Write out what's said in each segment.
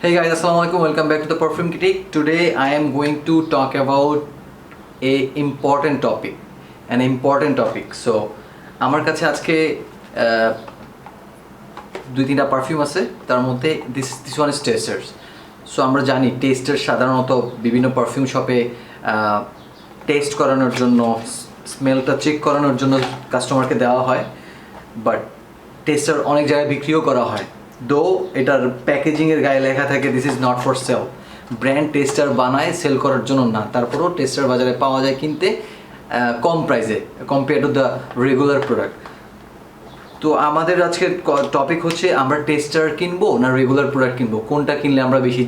Hey guys, Assalamualaikum. Welcome back to the Perfume Critique. Today I am going to talk about an important topic. So, আমার কাছে আজকে দুই তিনটা perfume আছে, তার মধ্যে this one is testers. So আমরা জানি টেস্টার সাধারণত বিভিন্ন পারফিউম শপে টেস্ট করানোর জন্য, স্মেলটা চেক করানোর জন্য কাস্টমারকে দেওয়া হয়, বাট টেস্টার অনেক জায়গায় বিক্রিও করা হয়। দো এটার প্যাকেজিংয়ের গায়ে লেখা থাকে this is not for sale, brand tester বানায় সেল করার জন্য না। তারপরেও টেস্টার বাজারে পাওয়া যায় কিনতে কম প্রাইসে compare to the regular product. তো আমাদের আজকের টপিক হচ্ছে আমরা টেস্টার কিনবো না রেগুলার প্রোডাক্ট কিনবো, কোনটা কিনলে আমরা বেশি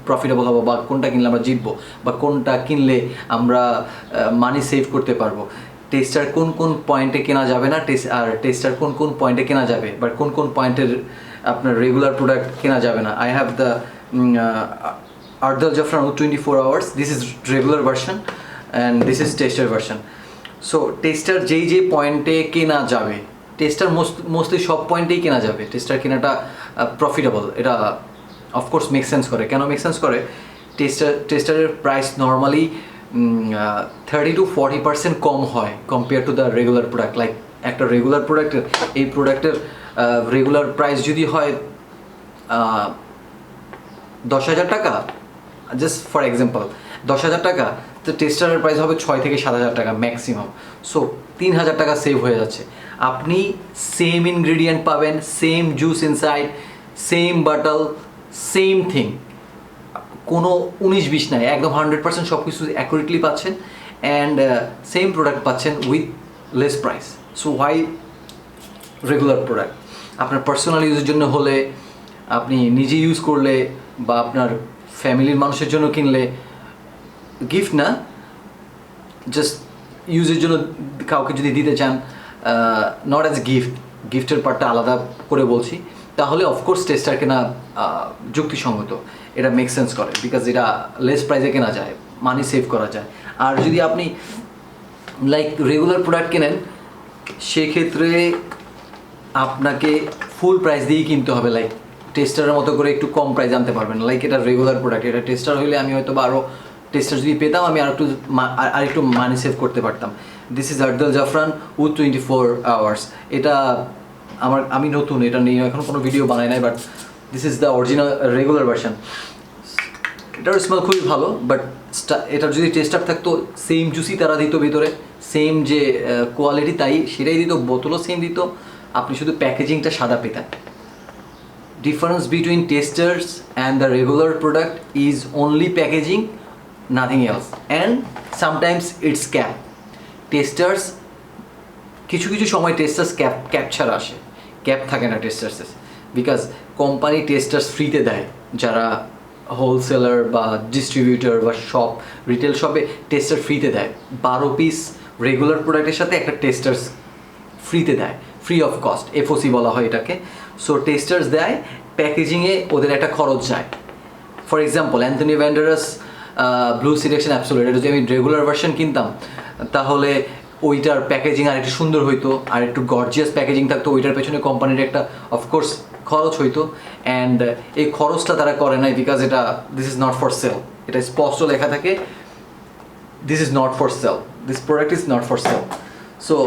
প্রফিটেবল হবো, বা কোনটা কিনলে আমরা জিতবো, বা কোনটা কিনলে আমরা মানি সেভ করতে পারবো। টেস্টার কোন কোন পয়েন্টে কেনা যাবে না, আর টেস্টার কোন কোন পয়েন্টে কেনা যাবে, বা কোন কোন পয়েন্টের আপনার রেগুলার প্রোডাক্ট কেনা যাবে না। I have the Ardal Jaffran 24 hours. This is regular version and this is tester version. So tester যেই পয়েন্টে কেনা যাবে, টেস্টার মোস্টলি সব পয়েন্টেই কেনা যাবে। টেস্টার কেনাটা প্রফিটেবল, এটা অফকোর্স মেক সেন্স করে। কেন মেক সেন্স করে? টেস্টারের প্রাইস নর্মালি 30-40% কম হয় compare to the regular product. Like একটা রেগুলার প্রোডাক্টের, এই প্রোডাক্টের রেগুলার প্রাইস যদি হয় 10,000 টাকা, জাস্ট ফর এক্সাম্পল 10,000 টাকা, তো টেস্টারের প্রাইস হবে 6,000 থেকে 7,000 টাকা ম্যাক্সিমাম। সো 3,000 টাকা সেভ হয়ে যাচ্ছে। আপনি সেম ইনগ্রিডিয়েন্ট পাবেন, same juice inside, same bottle, same thing, কোনো 19-20 নাই, একদম 100% সব কিছু অ্যাকুরেটলি পাচ্ছেন, অ্যান্ড সেম প্রোডাক্ট পাচ্ছেন with less price. So why regular product? আপনার পার্সোনাল ইউজের জন্য হলে, আপনি নিজে ইউজ করলে, বা আপনার ফ্যামিলির মানুষের জন্য কিনলে, গিফট না, জাস্ট ইউজের জন্য কাউকে যদি দিতে চান, নট অ্যাজ গিফট, গিফটের পার্টটা আলাদা করে বলছি, তাহলে অফকোর্স টেস্টার কেনা যুক্তিসঙ্গত, এটা মেক সেন্স করে, বিকজ এটা লেস প্রাইসে কেনা যায়, মানি সেভ করা যায়। আর যদি আপনি লাইক রেগুলার প্রোডাক্ট কেনেন, সেক্ষেত্রে আপনাকে ফুল প্রাইস দিয়েই কিনতে হবে। লাইক টেস্টারের মতো করে একটু কম প্রাইস আনতে পারবেন। লাইক এটা রেগুলার প্রোডাক্ট, এটা টেস্টার হইলে আমি হয়তো বা আরও টেস্টার যদি পেতাম, আমি আরেকটু মানি সেভ করতে পারতাম। দিস ইজ আর্দাল জাফরান উইথ 24 hours। এটা আমি নতুন, এটা নিয়ে এখন কোনো ভিডিও বানাই নাই, but this is the original regular version. এটার স্মেল খুবই ভালো, বাট এটার যদি টেস্টার থাকতো, সেম জুসি তারা দিত ভিতরে, সেম যে কোয়ালিটি তাই সেটাই দিত, বোতলও সেম দিত, আপনি শুধু প্যাকেজিংটা সাদা পেতেন। Difference between testers and the regular product is only packaging, nothing else, and sometimes it's cap. Testers কিছু সময় টেস্টার্স ক্যাপ ছাড়া আসে, ক্যাপ থাকে না টেস্টার্সে, বিকজ কোম্পানি টেস্টার্স ফ্রিতে দেয়। যারা হোলসেলার বা ডিস্ট্রিবিউটর বা শপ, রিটেল শপে টেস্টার ফ্রিতে দেয়। 12 পিস রেগুলার প্রোডাক্টের সাথে একটা টেস্টার্স ফ্রিতে দেয়, ফ্রি অফ কস্ট, এফওসি বলা হয় এটাকে। সো টেস্টার্স দেয়, প্যাকেজিংয়ে ওদের একটা খরচ যায়। For example Antonio Banderas Blue Seduction Absolute, এটা যদি আমি রেগুলার ভার্সন কিনতাম, তাহলে ওইটার প্যাকেজিং আর একটু সুন্দর হইতো, আর একটু গর্জিয়াস প্যাকেজিং থাকতো, ওইটার পেছনে কোম্পানির একটা অফকোর্স খরচ হইতো, অ্যান্ড এই খরচটা তারা করে নাই, বিকজ এটা this is not for sale. এটা স্পষ্ট লেখা থাকে this is not for sale, this product is not for sale. So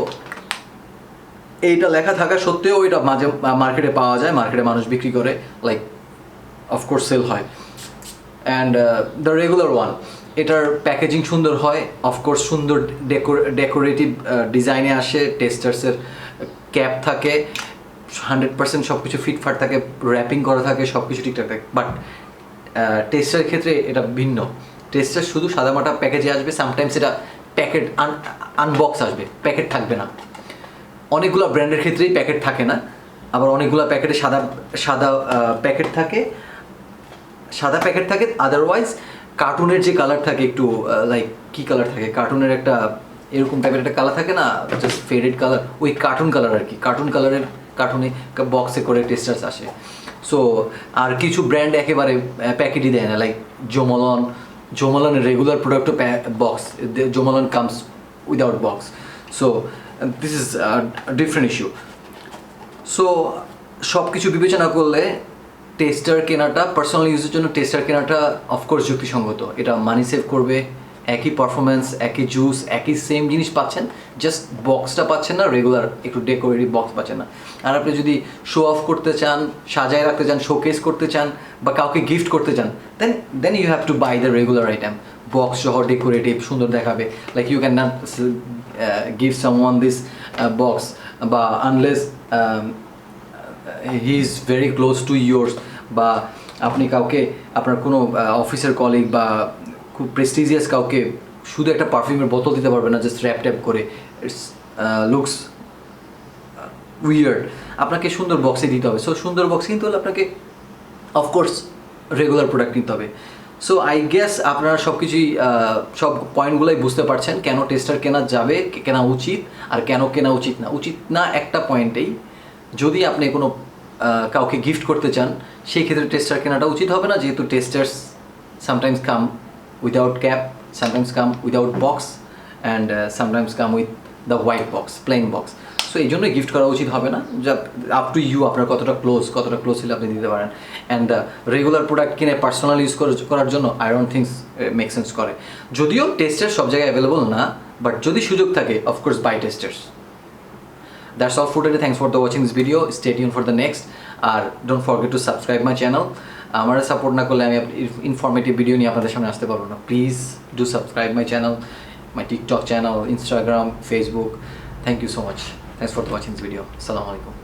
এইটা লেখা থাকা সত্ত্বেও এটা মাঝে মার্কেটে পাওয়া যায়, মার্কেটে মানুষ বিক্রি করে, লাইক অফকোর্স সেল হয়। অ্যান্ড দ্য রেগুলার ওয়ান, এটার প্যাকেজিং সুন্দর হয়, অফকোর্স সুন্দর ডেকোরেটিভ ডিজাইনে আসে, টেস্টার্সের ক্যাপ থাকে, 100% সব কিছু ফিটফাট থাকে, র্যাপিং করা থাকে, সব কিছু ঠিকঠাক থাকে। বাট টেস্টারের ক্ষেত্রে এটা ভিন্ন। টেস্টার শুধু সাদামাটা প্যাকেজে আসবে, সামটাইমস এটা প্যাকেট আনবক্স আসবে, প্যাকেট থাকবে না। অনেকগুলো ব্র্যান্ডের ক্ষেত্রেই প্যাকেট থাকে না, আবার অনেকগুলো প্যাকেটে সাদা প্যাকেট থাকে, আদারওয়াইজ কার্টুনের যে কালার থাকে, একটু লাইক কী কালার থাকে, কার্টুনের একটা এরকম টাইপের একটা কালার থাকে না, জাস্ট ফেডেড কালার, ওই কার্টুন কালার আর কি, কার্টুন কালারের কার্টুনে বক্সে করে টেস্টার্স আসে। সো আর কিছু ব্র্যান্ড একেবারে প্যাকেটই দেয় না, লাইক জোমালনের রেগুলার প্রোডাক্টও box, Jo Malone comes without box. So this is different issue. সো সব কিছু বিবেচনা করলে টেস্টার কেনাটা পার্সোনাল ইউজের জন্য টেস্টার কেনাটা অফকোর্স যুক্তিসঙ্গত। এটা মানি সেভ করবে, একই পারফরমেন্স, একই জুস, একই সেম জিনিস পাচ্ছেন, জাস্ট বক্সটা পাচ্ছেন না, রেগুলার একটু ডেকোরেটিভ বক্স পাচ্ছেন না। আর আপনি যদি শো অফ করতে চান, সাজায় রাখতে চান, শোকেস করতে চান বা কাউকে গিফট করতে চান, then you have to buy the regular item. Box সহ ডেকোরেটিভ সুন্দর দেখাবে, like you can not give someone this box বা unless he is very close to yours, বা আপনি কাউকে আপনার কোনো অফিসের কলিগ বা খুব প্রেস্টিজিয়াস কাউকে শুধু একটা পারফিউমের বোতল দিতে পারবে না জাস্ট র্যাপ ট্যাপ করে, ইটস লুকস উইয়ার্ড। আপনাকে সুন্দর বক্সে দিতে হবে। সো সুন্দর বক্স কিনতে হলে আপনাকে অফকোর্স রেগুলার প্রোডাক্ট কিনতে হবে। সো আই গেস আপনারা সব কিছুই সব পয়েন্টগুলোই বুঝতে পারছেন কেন টেস্টার কেনা যাবে, কেনা উচিত আর কেন কেনা উচিত না। উচিত না একটা পয়েন্টেই, যদি আপনি কোনো কাউকে গিফট করতে চান সেই ক্ষেত্রে টেস্টার কেনাটা উচিত হবে না, যেহেতু testers sometimes come without cap, sometimes come without box and sometimes come with the white box, plain box. So এই জন্যই গিফট করা উচিত হবে না। যা আপ টু ইউ, আপনার কতটা ক্লোজ হলে আপনি দিতে পারেন। অ্যান্ড রেগুলার প্রোডাক্ট কিনে পার্সোনাল ইউজ করার জন্য I don't thinks make sense করে। যদিও টেস্টার সব জায়গায় অ্যাভেলেবল না, বাট যদি সুযোগ থাকে of course buy testers. That's all for today. Thanks for watching this video. Stay tuned for the next. আর don't forget to subscribe my channel. আমার সাপোর্ট না করলে আমি ইনফরমেটিভ ভিডিও নিয়ে আপনাদের সামনে আসতে পারবো না। Please do subscribe my channel, my TikTok channel, Instagram, Facebook. Thank you so much. Thanks for watching this video. Assalamu alaikum.